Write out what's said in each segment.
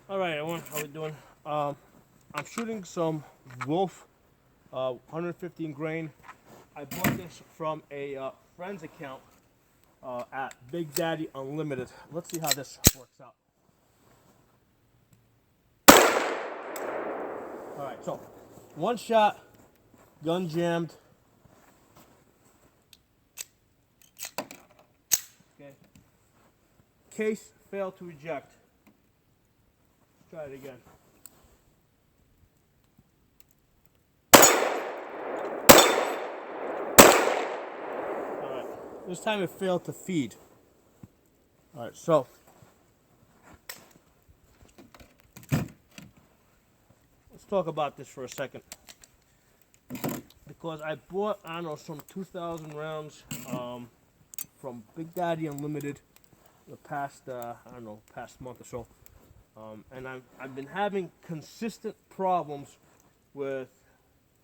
All right, everyone, how we doing? I'm shooting some Wolf 115 grain. I bought this from a friend's account at Big Daddy Unlimited. Let's see how this works out. All right, so one shot, gun jammed. Okay. Case failed to eject. Let's try it again. All right, this time it failed to feed. All right, so let's talk about this for a second. Because I bought, I don't know, some 2,000 rounds from Big Daddy Unlimited the past, I don't know, past month or so. And I've been having consistent problems with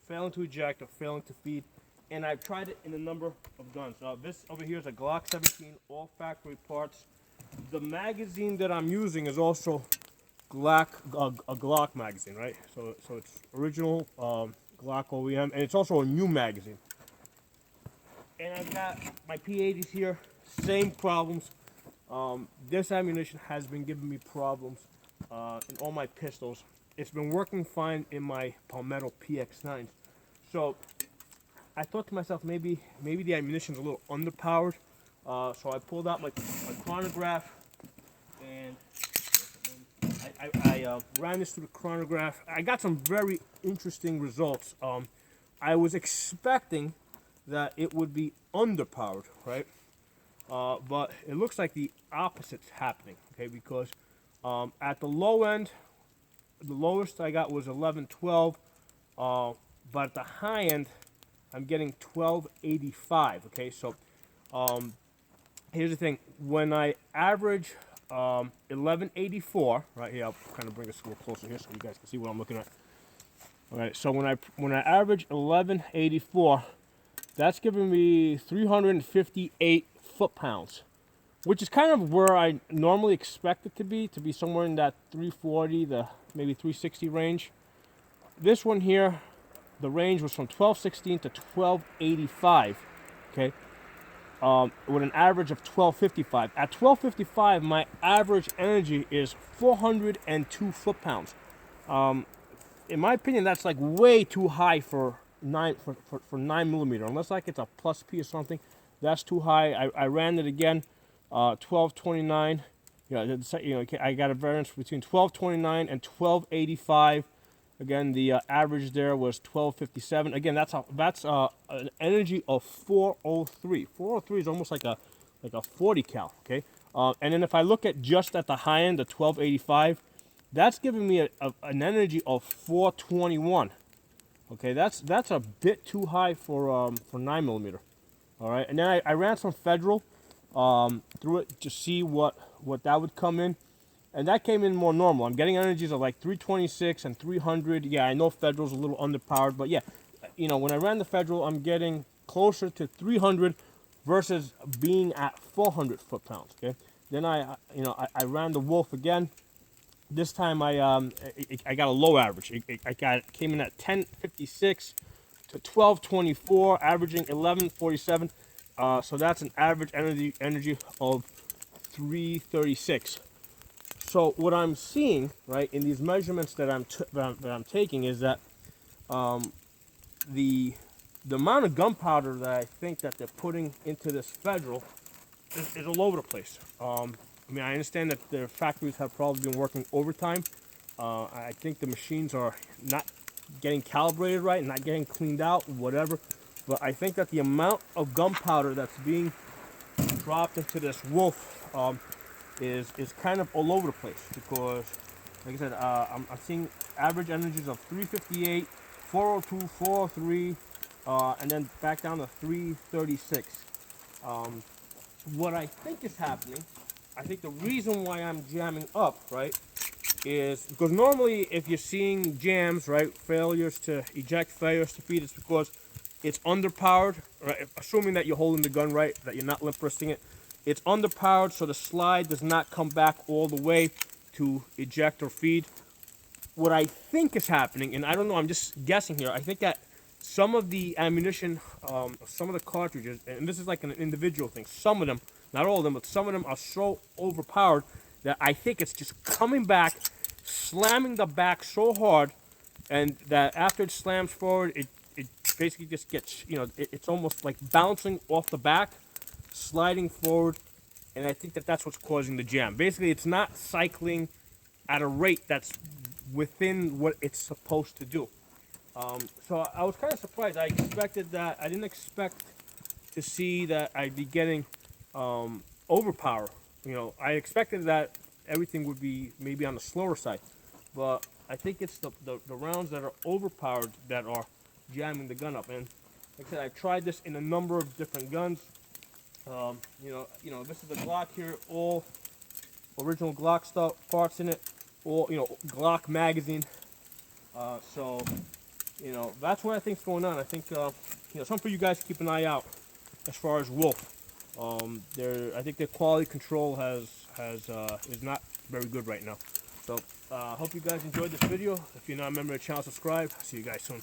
failing to eject or failing to feed. And I've tried it in a number of guns. This over here is a Glock 17, all factory parts. The magazine that I'm using is also a Glock magazine, right? So it's original Glock OEM, and it's also a new magazine. And I've got my P80s here, same problems. This ammunition has been giving me problems in all my pistols. It's been working fine in my Palmetto PX9s. So I thought to myself, maybe the ammunition's a little underpowered. So I pulled out my chronograph and I ran this through the chronograph. I got some very interesting results. I was expecting that it would be underpowered, right? But it looks like the opposite's happening, okay? Because at the low end, the lowest I got was 1112, but at the high end, I'm getting 1285, okay? So here's the thing. When I average 1184, right here, I'll kind of bring this a little closer here so you guys can see what I'm looking at. All right, so when I average 1184, that's giving me 358 foot-pounds, which is kind of where I normally expect it to be somewhere in that 340 to maybe 360 range. This one here, the range was from 1216 to 1285, okay, with an average of 1255. At 1255, my average energy is 402 foot-pounds. In my opinion, that's like way too high for 9mm. Unless like it's a plus P or something, that's too high. I ran it again, 1229. I got a variance between 1229 and 1285. Again, the average there was 1257. Again, that's an energy of 403. 403 is almost like a 40 cal. Okay, and then if I look at just at the high end, the 1285, that's giving me an energy of 421. Okay, that's a bit too high for 9mm. All right, and then I ran some Federal through it to see what that would come in, and that came in more normal. I'm getting energies of like 326 and 300. Yeah, I know Federal's a little underpowered, but yeah, when I ran the Federal, I'm getting closer to 300 versus being at 400 foot-pounds. Okay, then I ran the Wolf again. This time I got a low average. Came in at 1056 to 1224, averaging 1147. So that's an average energy of 336. So what I'm seeing, right, in these measurements that I'm taking is that the amount of gunpowder that I think that they're putting into this Federal is all over the place. I mean, I understand that their factories have probably been working overtime. I think the machines are not getting calibrated right, not getting cleaned out, whatever. But I think that the amount of gunpowder that's being dropped into this Wolf is kind of all over the place. Because, like I said, I'm seeing average energies of 358, 402, 403, and then back down to 336. What I think is happening, I think the reason why I'm jamming up, right, is because normally if you're seeing jams, right, failures to eject, failures to feed, it's because it's underpowered, right, assuming that you're holding the gun right, that you're not limp wristing it. It's underpowered, so the slide does not come back all the way. to eject or feed. What I think is happening, and I don't know, I'm just guessing here, I think that some of the ammunition, some of the cartridges, and this is like an individual thing, some of them, not all of them, but some of them are so overpowered that I think it's just coming back, slamming the back so hard, and that after it slams forward, it basically just gets, it's almost like bouncing off the back, sliding forward, and I think that that's what's causing the jam. Basically, it's not cycling at a rate that's within what it's supposed to do. So I was kind of surprised. I expected that. I didn't expect to see that I'd be getting overpower. I expected that everything would be maybe on the slower side, but I think it's the rounds that are overpowered that are jamming the gun up. And like I said, I've tried this in a number of different guns. This is a Glock here, all original Glock stuff, parts in it, all Glock magazine. So that's what I think's going on. I think something for you guys to keep an eye out as far as Wolf. I think their quality control is not very good right now. So hope you guys enjoyed this video. If you're not a member of the channel, subscribe. See you guys soon.